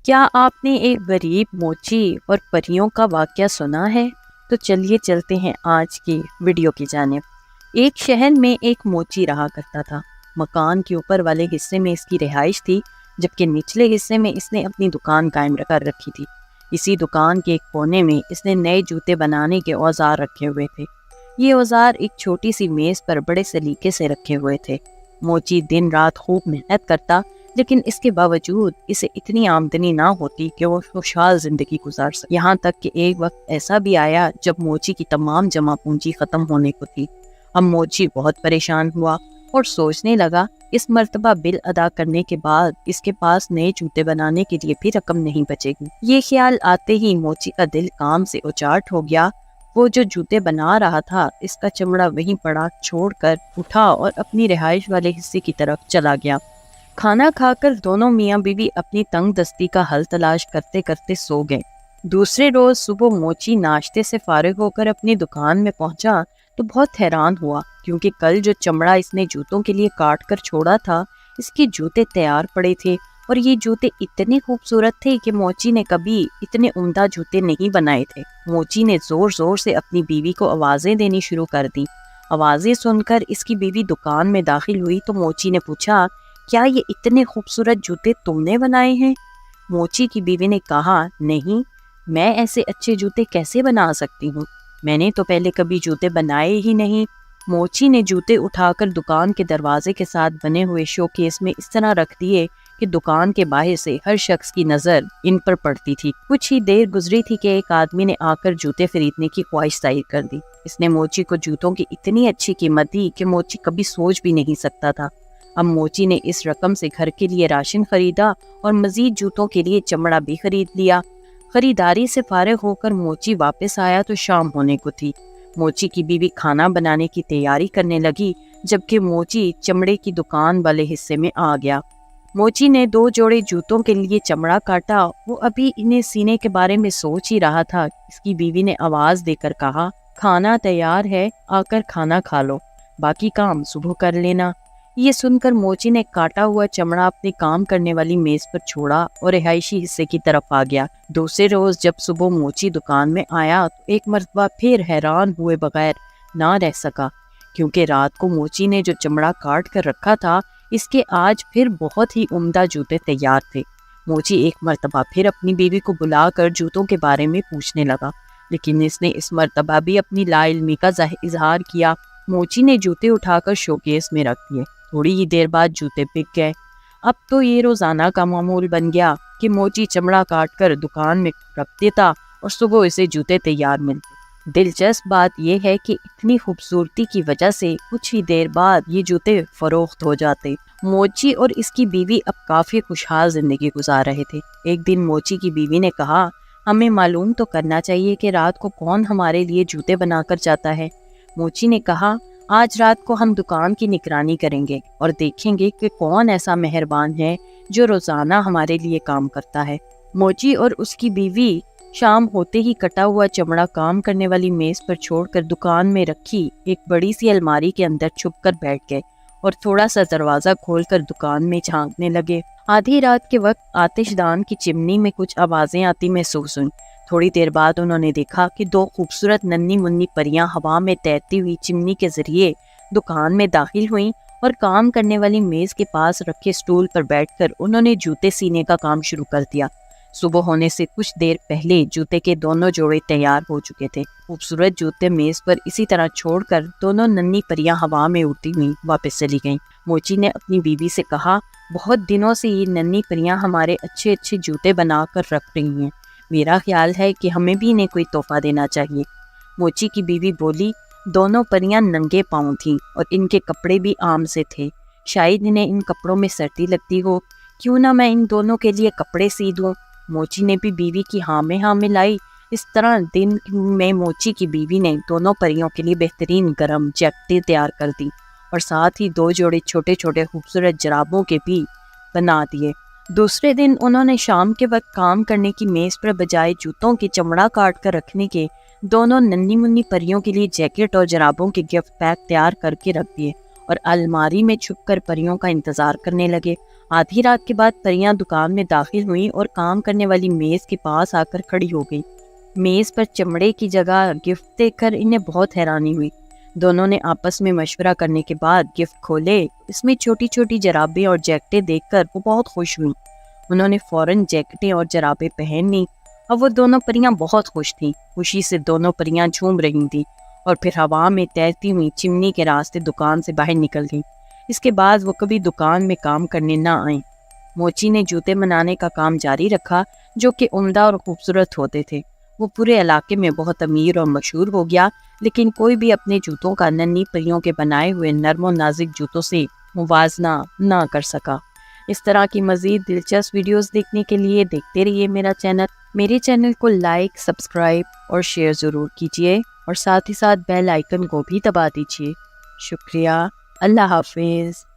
کیا آپ نے ایک غریب موچی اور پریوں کا واقعہ سنا ہے؟ تو چلیے چلتے ہیں آج کی ویڈیو کی جانب۔ ایک شہر میں ایک موچی رہا کرتا تھا۔ مکان کے اوپر والے حصے میں اس کی رہائش تھی، جبکہ نچلے حصے میں اس نے اپنی دکان قائم کر رکھی تھی۔ اسی دکان کے ایک کونے میں اس نے نئے جوتے بنانے کے اوزار رکھے ہوئے تھے۔ یہ اوزار ایک چھوٹی سی میز پر بڑے سلیقے سے رکھے ہوئے تھے۔ موچی دن رات خوب محنت کرتا، لیکن اس کے باوجود اسے اتنی آمدنی نہ ہوتی کہ وہ خوشحال زندگی گزار سکے۔ یہاں تک کہ ایک وقت ایسا بھی آیا جب موچی کی تمام جمع پونجی ختم ہونے کو تھی۔ اب موچی بہت پریشان ہوا اور سوچنے لگا اس مرتبہ بل ادا کرنے کے بعد اس کے پاس نئے جوتے بنانے کے لیے بھی رقم نہیں بچے گی۔ یہ خیال آتے ہی موچی کا دل کام سے اچاٹ ہو گیا۔ وہ جو جوتے بنا رہا تھا اس کا چمڑا وہیں پڑا چھوڑ کر اٹھا اور اپنی رہائش والے حصے کی طرف چلا گیا۔ کھانا کھا کر دونوں میاں بیوی اپنی تنگ دستی کا حل تلاش کرتے کرتے سو گئے۔ دوسرے روز صبح موچی ناشتے سے فارغ ہو کر اپنی دکان میں پہنچا تو بہت حیران ہوا، کیونکہ کل جو چمڑا اس نے جوتوں کے لیے کاٹ کر چھوڑا تھا اس کے جوتے تیار پڑے تھے، اور یہ جوتے اتنے خوبصورت تھے کہ موچی نے کبھی اتنے عمدہ جوتے نہیں بنائے تھے۔ موچی نے زور زور سے اپنی بیوی کو آوازیں دینی شروع کر دی۔ آوازیں سن کر اس کی بیوی دکان میں داخل ہوئی تو موچی نے پوچھا، کیا یہ اتنے خوبصورت جوتے تم نے بنائے ہیں؟ موچی کی بیوی نے کہا، نہیں، میں ایسے اچھے جوتے کیسے بنا سکتی ہوں؟ میں نے تو پہلے کبھی جوتے بنائے ہی نہیں۔ موچی نے جوتے اٹھا کر دکان کے دروازے کے ساتھ بنے ہوئے شو کیس میں اس طرح رکھ دیے کہ دکان کے باہر سے ہر شخص کی نظر ان پر پڑتی تھی۔ کچھ ہی دیر گزری تھی کہ ایک آدمی نے آ کر جوتے خریدنے کی خواہش ظاہر کر دی۔ اس نے موچی کو جوتوں کی اتنی اچھی قیمت دی کہ موچی کبھی سوچ بھی نہیں سکتا تھا۔ اب موچی نے اس رقم سے گھر کے لیے راشن خریدا اور مزید جوتوں کے لیے چمڑا بھی خرید لیا۔ خریداری سے فارغ ہو کر موچی واپس آیا تو شام ہونے کو تھی۔ موچی کی بیوی کھانا بنانے کی تیاری کرنے لگی، جبکہ موچی چمڑے کی دکان والے حصے میں آ گیا۔ موچی نے 2 جوڑے جوتوں کے لیے چمڑا کاٹا۔ وہ ابھی انہیں سینے کے بارے میں سوچ ہی رہا تھا، اس کی بیوی نے آواز دے کر کہا، کھانا تیار ہے، آ کر کھانا کھا لو، باقی کام صبح کر لینا۔ یہ سن کر موچی نے کاٹا ہوا چمڑا اپنے کام کرنے والی میز پر چھوڑا اور رہائشی حصے کی طرف آ گیا۔ دوسرے روز جب صبح موچی دکان میں آیا تو ایک مرتبہ پھر حیران ہوئے بغیر نہ رہ سکا، کیونکہ رات کو موچی نے جو چمڑا کاٹ کر رکھا تھا اس کے آج پھر بہت ہی عمدہ جوتے تیار تھے۔ موچی ایک مرتبہ پھر اپنی بیوی کو بلا کر جوتوں کے بارے میں پوچھنے لگا، لیکن اس نے اس مرتبہ بھی اپنی لا علمی کا اظہار کیا۔ موچی نے جوتے اٹھا کر شوکیس میں رکھ دیے۔ تھوڑی ہی دیر بعد جوتے بک گئے۔ اب تو یہ روزانہ کا معمول بن گیا کہ موچی چمڑا کاٹ کر دکان میں رکھ دیتا اور صبح اسے جوتے تیار ملتے۔ دلچسپ بات یہ ہے کہ اتنی خوبصورتی کی وجہ سے کچھ ہی دیر بعد یہ جوتے فروخت ہو جاتے۔ موچی اور اس کی بیوی اب کافی خوشحال زندگی گزار رہے تھے۔ ایک دن موچی کی بیوی نے کہا، ہمیں معلوم تو کرنا چاہیے کہ رات کو کون ہمارے لیے جوتے بنا کر جاتا ہے۔ موچی نے کہا، آج رات کو ہم دکان کی نگرانی کریں گے اور دیکھیں گے کہ کون ایسا مہربان ہے جو روزانہ ہمارے لیے کام کرتا ہے۔ موچی اور اس کی بیوی شام ہوتے ہی کٹا ہوا چمڑا کام کرنے والی میز پر چھوڑ کر دکان میں رکھی ایک بڑی سی الماری کے اندر چھپ کر بیٹھ گئے اور تھوڑا سا دروازہ کھول کر دکان میں جھانکنے لگے۔ آدھی رات کے وقت آتش دان کی چمنی میں کچھ آوازیں آتی محسوس ہوئیں۔ تھوڑی دیر بعد انہوں نے دیکھا کہ 2 خوبصورت ننھی منی پریاں ہوا میں تیرتی ہوئی چمنی کے ذریعے دکان میں داخل ہوئیں اور کام کرنے والی میز کے پاس رکھے سٹول پر بیٹھ کر انہوں نے جوتے سینے کا کام شروع کر دیا۔ صبح ہونے سے کچھ دیر پہلے جوتے کے دونوں جوڑے تیار ہو چکے تھے۔ خوبصورت جوتے میز پر اسی طرح چھوڑ کر دونوں ننھی پریاں ہوا میں اڑتی ہوئی واپس چلی گئیں۔ موچی نے اپنی بیوی سے کہا، بہت دنوں سے یہ ننھی پریاں ہمارے اچھے اچھے جوتے بنا کر رکھ رہی ہیں، میرا خیال ہے کہ ہمیں بھی انہیں کوئی تحفہ دینا چاہیے۔ موچی کی بیوی بولی، دونوں پریاں ننگے پاؤں تھیں اور ان کے کپڑے بھی عام سے تھے، شاید انہیں ان کپڑوں میں سردی لگتی ہو، کیوں نہ میں ان دونوں کے لیے کپڑے سی دوں۔ موچی نے بھی بیوی کی ہاں میں ہاں ملائی۔ اس طرح دن میں موچی کی بیوی نے دونوں پریوں کے لیے بہترین گرم جیکٹیں تیار کر دی اور ساتھ ہی 2 جوڑے چھوٹے چھوٹے خوبصورت جرابوں کے بھی بنا دیے۔ دوسرے دن انہوں نے شام کے وقت کام کرنے کی میز پر بجائے جوتوں کے چمڑا کاٹ کر رکھنے کے دونوں ننھی منی پریوں کے لیے جیکٹ اور جرابوں کے گفٹ پیک تیار کر کے رکھ دیے اور الماری میں چھپ کر پریوں کا انتظار کرنے لگے۔ آدھی رات کے بعد پریاں دکان میں داخل ہوئیں اور کام کرنے والی میز کے پاس آ کر کھڑی ہو گئی۔ میز پر چمڑے کی جگہ گفٹ دیکھ کر انہیں بہت حیرانی ہوئی۔ دونوں نے آپس میں مشورہ کرنے کے بعد گفٹ کھولے۔ اس میں چھوٹی چھوٹی جرابیں اور جیکٹیں دیکھ کر وہ بہت خوش ہوئیں۔ انہوں نے فوراً جیکٹیں اور جرابیں پہن لیں۔ اب وہ دونوں پریاں بہت خوش تھیں۔ خوشی سے دونوں پریاں جھوم رہی تھیں اور پھر ہوا میں تیرتی ہوئی چمنی کے راستے دکان سے باہر نکل گئیں۔ اس کے بعد وہ کبھی دکان میں کام کرنے نہ آئیں۔ موچی نے جوتے بنانے کا کام جاری رکھا، جو کہ عمدہ اور خوبصورت ہوتے تھے۔ وہ پورے علاقے میں بہت امیر اور مشہور ہو گیا، لیکن کوئی بھی اپنے جوتوں کا ننھی پریوں کے بنائے ہوئے نرم و نازک جوتوں سے موازنہ نہ کر سکا۔ اس طرح کی مزید دلچسپ ویڈیوز دیکھنے کے لیے دیکھتے رہیے میرے چینل کو لائک، سبسکرائب اور شیئر ضرور کیجیے، اور ساتھ ہی ساتھ بیل آئیکن کو بھی دبا دیجیے۔ شکریہ۔ اللہ حافظ۔